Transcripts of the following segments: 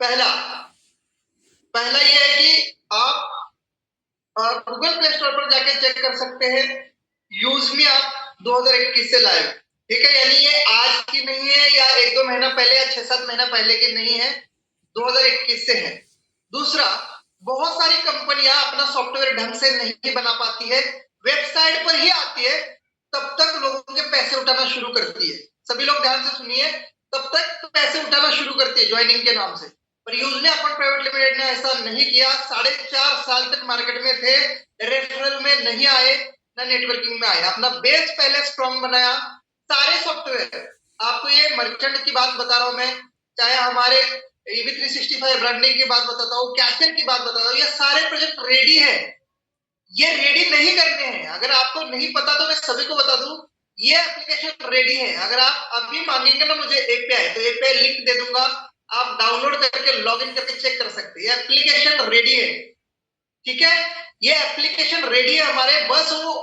पहला पहला ये है कि आप गूगल प्ले स्टोर पर जाके चेक कर सकते हैं, यूज मी आप 2021 से लाइव, ठीक है। यानी ये आज की नहीं है या 1-2 महीना पहले या 6-7 महीना पहले की नहीं है, 2021 से है। दूसरा, बहुत सारी कंपनियां अपना सॉफ्टवेयर ढंग से नहीं बना पाती है, वेबसाइट पर ही आती है, तब तक लोगों के पैसे उठाना शुरू करती है। सभी लोग ध्यान से सुनिए, तब तक पैसे उठाना शुरू करती है ज्वाइनिंग के नाम से। पर यूजली अपन प्राइवेट लिमिटेड ने ऐसा नहीं किया। 4.5 साल तक मार्केट में थे, रेफरल में नहीं आए, ना नेटवर्किंग में आए, अपना बेस पहले स्ट्रॉन्ग बनाया। सारे सॉफ्टवेयर, आपको ये मर्चेंट की बात बता रहा हूं मैं, चाहे हमारे EV365 ब्रांडिंग की बात बताता हूँ, कैशियर की बात बताता हूँ, ये सारे प्रोजेक्ट रेडी है। ये रेडी नहीं करने हैं, अगर आपको नहीं पता तो मैं सभी को बता दूं, ये एप्लीकेशन रेडी है। अगर आप अभी मांगेंगे ना मुझे एपीआई, तो एपीआई लिंक दे दूंगा, आप डाउनलोड करके लॉगिन करके चेक कर सकते हैं। एप्लीकेशन रेडी है, ठीक है। ये एप्लीकेशन रेडी है हमारे, बस वो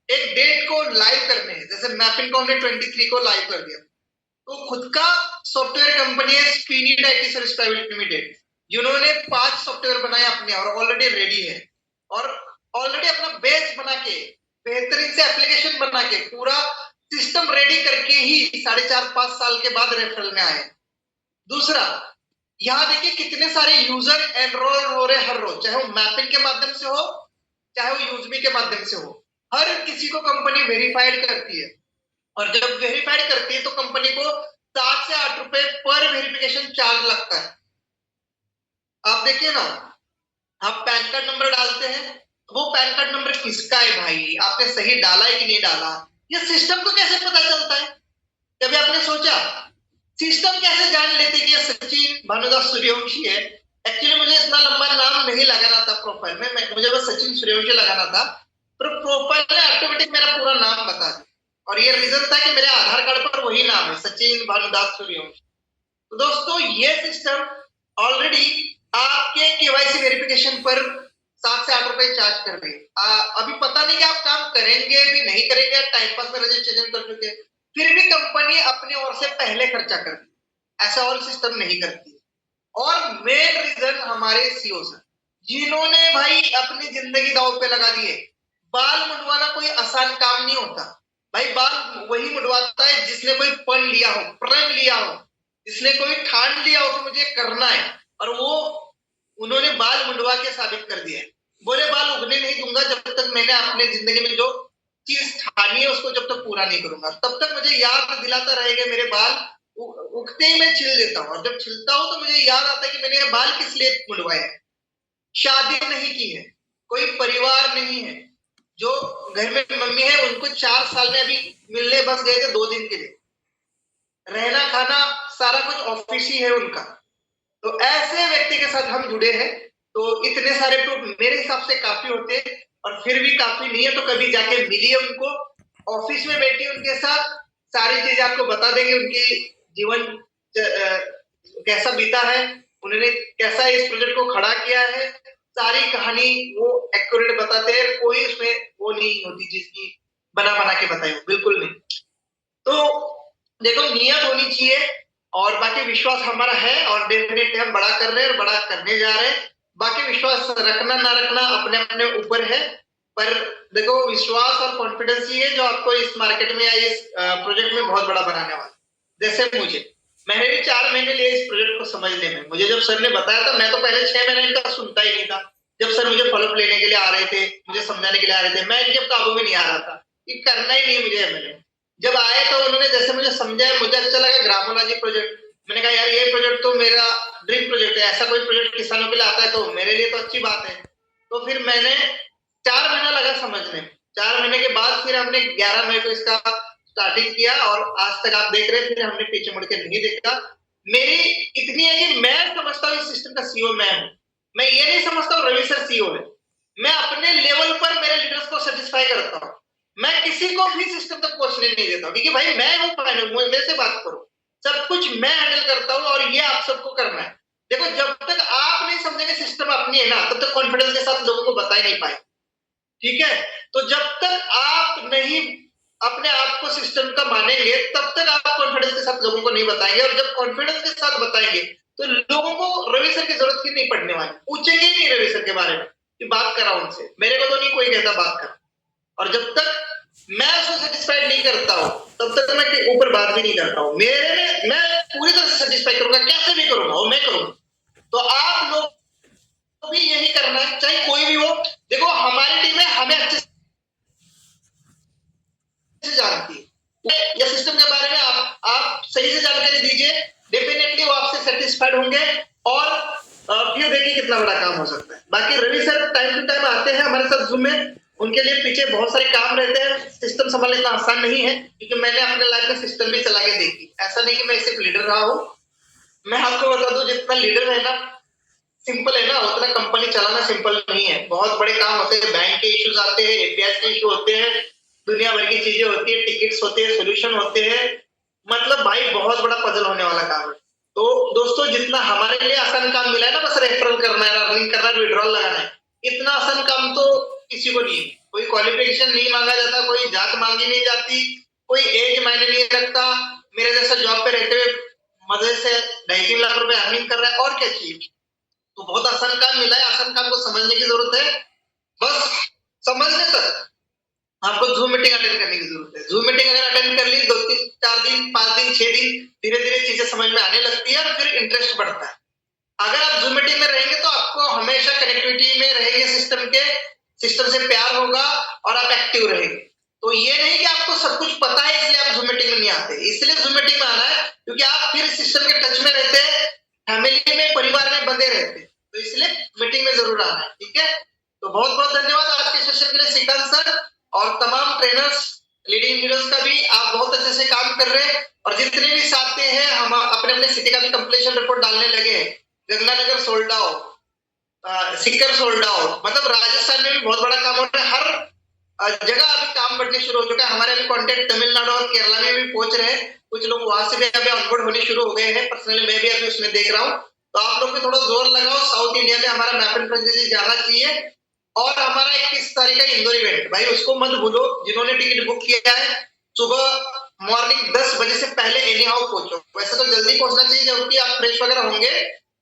एक डेट को लाइव करने हैं। जैसे मैपिंग को हमने 23 को लाइव कर दिया, तो खुद का सॉफ्टवेयर कंपनी है स्पीनिड आईटी सर्विस प्राइवेट लिमिटेड, जिन्होंने 5 सॉफ्टवेयर बनाए अपने और ऑलरेडी रेडी है, और ऑलरेडी अपना बेस बना के, बेहतरीन से एप्लीकेशन बना के, पूरा सिस्टम रेडी करके ही 4.5 साल के बाद रेफरल में आए। दूसरा, यहाँ देखिए कितने सारे यूजर एनरोल हो रहे हर रोज, चाहे वो मैपिंग के माध्यम से हो, चाहे वो यूजमी के माध्यम से हो, हर किसी को कंपनी वेरीफाइड करती है। और जब वेरीफाइड करती है तो कंपनी को 7 से 8 रुपए पर वेरिफिकेशन चार्ज लगता है। आप देखिए ना, आप पैन कार्ड नंबर डालते हैं, वो पैन कार्ड नंबर किसका है भाई, आपने सही डाला है कि नहीं डाला, ये सिस्टम को कैसे पता चलता है? कभी आपने सोचा सिस्टम कैसे जान लेते कि ये सचिन भानुदास सूर्यवंशी है? एक्चुअली मुझे इतना लंबा नाम नहीं लगाना था प्रोफाइल में, मुझे बस सचिन सूर्यवंशी लगाना था, पर प्रोफाइल ने ऑटोमेटिक मेरा पूरा नाम बता दिया, और ये रीजन था कि मेरे आधार कार्ड पर वही नाम है, सचिन भानुदास सूर्यवंशी। तो दोस्तों, ये सिस्टम ऑलरेडी आपके केवाईसी वेरिफिकेशन पर 7 से 8 रुपए चार्ज कर रही है। अभी पता नहीं कि आप काम करेंगे भी नहीं करेंगे, टाइम पास में रजिस्ट्रेशन कर चुके, फिर भी कंपनी अपनी ओर से पहले खर्चा करती है, ऐसा और सिस्टम नहीं करती है। और मेन रीजन हमारे सीईओ सर, जिन्होंने भाई अपनी जिंदगी दांव पे लगा दी है। बाल मुंडवाना कोई आसान काम नहीं होता भाई, बाल वही मुंडवाता है जिसने कोई पण लिया हो, प्रण लिया हो, जिसने कोई ठान लिया हो कि मुझे करना है, और वो उन्होंने बाल मुंडवा के साबित कर दिया है। बोले बाल उगने नहीं दूंगा जब तक मैंने अपने जिंदगी में जो चीज ठानी है उसको जब तक पूरा नहीं करूंगा, तब तक मुझे याद दिलाता रहेगा मेरे बाल उगते ही मैं छिल देता हूँ, और जब छिलता हूँ तो मुझे याद आता है कि मैंने ये बाल किस लिए मुंडवाए हैं। शादी नहीं की है, कोई परिवार नहीं है, जो घर में मम्मी है उनको 4 साल में अभी मिलने बस गए थे 2 दिन के लिए, रहना खाना सारा कुछ ऑफिस ही है उनका। तो ऐसे व्यक्ति के साथ हम जुड़े हैं, तो इतने सारे प्रूफ मेरे हिसाब से काफी होते हैं, और फिर भी काफी नहीं है तो कभी जाके मिलिए उनको, ऑफिस में बैठिए उनके साथ, सारी चीज आपको बता देंगे, उनकी जीवन कैसा बीता है, उन्होंने कैसा इस प्रोजेक्ट को खड़ा किया है, सारी कहानी वो एक्यूरेट बताते हैं, कोई उसमें वो नहीं होती जिसकी बना बना के बताए हो, बिल्कुल नहीं। तो देखो, नियत होनी चाहिए, और बाकी विश्वास हमारा है, और डेफिनेटली हम बड़ा कर रहे हैं और बड़ा करने जा रहे हैं। बाकी विश्वास रखना ना रखना अपने अपने ऊपर है, पर देखो विश्वास और कॉन्फिडेंस ही है जो आपको इस मार्केट में या इस प्रोजेक्ट में बहुत बड़ा बनाने वाला। जैसे मैंने भी 4 महीने लिए इस प्रोजेक्ट को समझने में। मुझे जब सर ने बताया था, मैं तो पहले 6 महीने इनका सुनता ही नहीं था। जब सर मुझे फॉलोअप लेने के लिए आ रहे थे, मुझे समझाने के लिए आ रहे थे, मैं इनके काबू में नहीं आ रहा था कि करना ही नहीं मुझे एमएलए। जब आए तो उन्होंने जैसे मुझे समझाया, मुझे अच्छा लगा ग्रामोलॉजी प्रोजेक्ट। मैंने कहा यार ये प्रोजेक्ट तो मेरा ड्रीम प्रोजेक्ट है, ऐसा कोई प्रोजेक्ट किसानों के लिए आता है तो मेरे लिए तो अच्छी बात है। तो फिर मैंने 4 महीना लगा समझने में। 4 महीने के बाद फिर हमने 11 मई को इसका स्टार्टिंग किया, और आज तक आप देख रहे हैं, फिर हमने पीछे मुड़ के नहीं देखा। मेरी इतनी है कि मैं समझता हूँ इस सिस्टम का सीईओ मैं हूँ, मैं ये नहीं समझता हूँ रवि सर सीईओ है। मैं अपने लेवल पर मेरे लीडर्स को सेटिस्फाई करता हूँ, मैं किसी को भी सिस्टम तक पहुंचने नहीं देता, क्योंकि भाई मैं हूँ फाइनल, मेरे से बात करो, सब कुछ मैं हैंडल करता हूँ, और ये आप सबको करना है। देखो, जब तक आप नहीं समझेंगे सिस्टम अपनी है ना, तब तक कॉन्फिडेंस के साथ लोगों को बता ही नहीं पाए, ठीक है। तो जब तक आप नहीं अपने आप को सिस्टम का मानेंगे, तब तक आप कॉन्फिडेंस के साथ लोगों को नहीं बताएंगे, और जब कॉन्फिडेंस के साथ बताएंगे तो लोगों को रवि सर की जरूरत ही नहीं पड़ने वाली, पूछेंगे ही नहीं रवि सर के बारे में कि बात करा उनसे, मेरे को तो नहीं कोई कहता बात कर। और जब तक मैं उसको सेटिस्फाइड नहीं करता हूं तब तक मैं के ऊपर बात भी नहीं करता हूं। मेरे में मैं पूरी तरह से सेटिस्फाई करूंगा, कैसे भी करूंगा और मैं करूंगा। तो आप लोग भी यही करना है, चाहे कोई भी हो। देखो हमारी टीम है, हमें अच्छे से जानती है या सिस्टम के बारे में आप सही से जानकारी दीजिए, डेफिनेटली वो आपसे सेटिस्फाइड होंगे और फिर देखिए कितना बड़ा काम हो सकता है। बाकी Ravi sir time to time आते हैं हमारे साथ जूम में, उनके लिए पीछे बहुत सारे काम रहते हैं, सिस्टम संभालना इतना आसान नहीं है, क्योंकि मैंने अपने लाइफ में सिस्टम भी चला के देखी। ऐसा नहीं कि मैं सिर्फ लीडर रहा हूं, मैं आपको बता दूं जितना लीडर है ना सिंपल है ना, उतना कंपनी चलाना सिंपल नहीं है। बहुत बड़े काम होते हैं, बैंक के इश्यूज आते हैं, एपीआई के इश्यू होते हैं, दुनिया भर की चीजें होती है, टिकट्स होते हैं, सोल्यूशन होते हैं, मतलब भाई बहुत बड़ा पजल होने वाला काम है। तो दोस्तों जितना हमारे लिए आसान काम मिला है ना, बस रेफरल करना है, अर्निंग करना है, विड्रॉल लगाना है, इतना आसान काम तो किसी को नहीं है। कोई क्वालिफिकेशन नहीं मांगा जाता, कोई जात मांगी नहीं जाती, कोई एज मायने नहीं रखता। मेरे जैसा जॉब पे रहते हुए मजे से 2.5-3 लाख रुपए अर्निंग कर रहा है, और क्या चाहिए। तो बहुत आसान काम मिला है, आसान काम को समझने की जरूरत है। बस समझने तक आपको जूम मीटिंग अटेंड करने की जरूरत है। जूम मीटिंग अगर अटेंड कर ली 2-3-4 दिन 5 दिन 6 दिन, धीरे धीरे चीजें समझ में आने लगती है और फिर इंटरेस्ट बढ़ता है। अगर आप जूम मीटिंग में रहेंगे तो आपको हमेशा कनेक्टिविटी में रहेंगे, सिस्टम से प्यार होगा और आप एक्टिव रहेंगे। तो ये नहीं कि आपको सब कुछ पता है इसलिए आप जूम मीटिंग में नहीं आते, इसलिए जूम मीटिंग में आना है क्योंकि आप फिर सिस्टम के टच में रहते हैं, फैमिली में, परिवार में बंधे रहते हैं, तो इसलिए मीटिंग में जरूर आना है। ठीक है, तो बहुत बहुत धन्यवाद आज के सेशन के लिए श्रीकांत सर और तमाम ट्रेनर्स, लीडिंग लीडर्स का भी आप बहुत अच्छे से काम कर रहे हैं। और जितने भी साथी हैं हम अपने अपने सिटी का भी कंप्लीशन रिपोर्ट डालने लगे हैं। गंगानगर सोल्ड आउट, सिक्कर सोल्ड आउट, मतलब राजस्थान में भी बहुत बड़ा काम हो रहा है, हर जगह अभी काम बढ़ने शुरू हो चुका है। हमारे अभी कॉन्टेक्ट तमिलनाडु और केरला में भी पहुंच रहे हैं, कुछ लोग वहां से भी अभी ऑनबोर्ड होने शुरू हो गए हैं, पर्सनली मैं भी अभी उसमें देख रहा हूँ। तो आप लोग भी थोड़ा जोर लगाओ, साउथ इंडिया में हमारा मैप एंड फ्रेंचाइजी जाना चाहिए। और हमारा 21 तारीख का इंदौर इवेंट, भाई उसको मत भूलो, जिन्होंने टिकट बुक किया है सुबह मॉर्निंग 10 बजे से पहले एनी हाउ पहुंचो। वैसे तो जल्दी पहुंचना चाहिए जबकि आप फ्रेश वगैरह होंगे,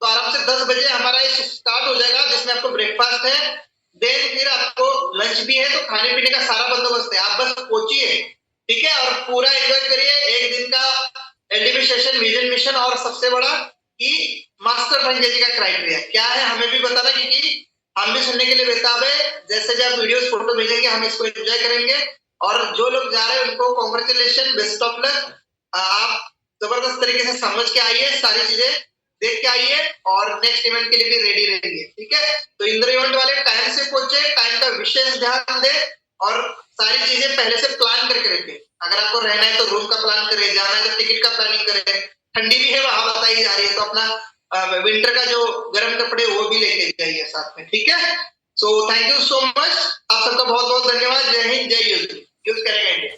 तो आराम से 10 बजे हमारा स्टार्ट हो जाएगा, जिसमें आपको ब्रेकफास्ट है, देन फिर आपको लंच भी है, तो खाने पीने का सारा बंदोबस्त है, आप बस पहुंचिए। ठीक है, और पूरा एंजॉय करिए एक दिन का एलडीबी सेशन, विजन मिशन, और सबसे बड़ा कि मास्टर फ्रेंचाइजी का क्राइटेरिया क्या है हमें भी बताना, क्योंकि हम भी सुनने के लिए बेताब है। जैसे जब वीडियोस फोटो भेजेंगे हम इसको एंजॉय करेंगे। और जो लोग जा रहे हैं उनको कांग्रेचुलेशन, बेस्ट ऑफ लक। आप जबरदस्त तरीके से समझ के आइए, सारी चीजें देख के आइए और नेक्स्ट इवेंट के लिए भी रेडी रहिए। ठीक है, तो इंदौर इवेंट वाले टाइम से पहुंचे, टाइम का विशेष ध्यान दे और सारी चीजें पहले से प्लान करके रखें। अगर आपको रहना है तो रूम का प्लान करें, जाना है तो टिकट का प्लानिंग करें। ठंडी भी है वहां बताई जा रही है, तो अपना विंटर का जो गर्म कपड़े वो भी लेके जाइए साथ में। ठीक है, so thank you so much, आप सबका बहुत बहुत धन्यवाद। जय हिंद, जय यूज करेंगे इंडिया।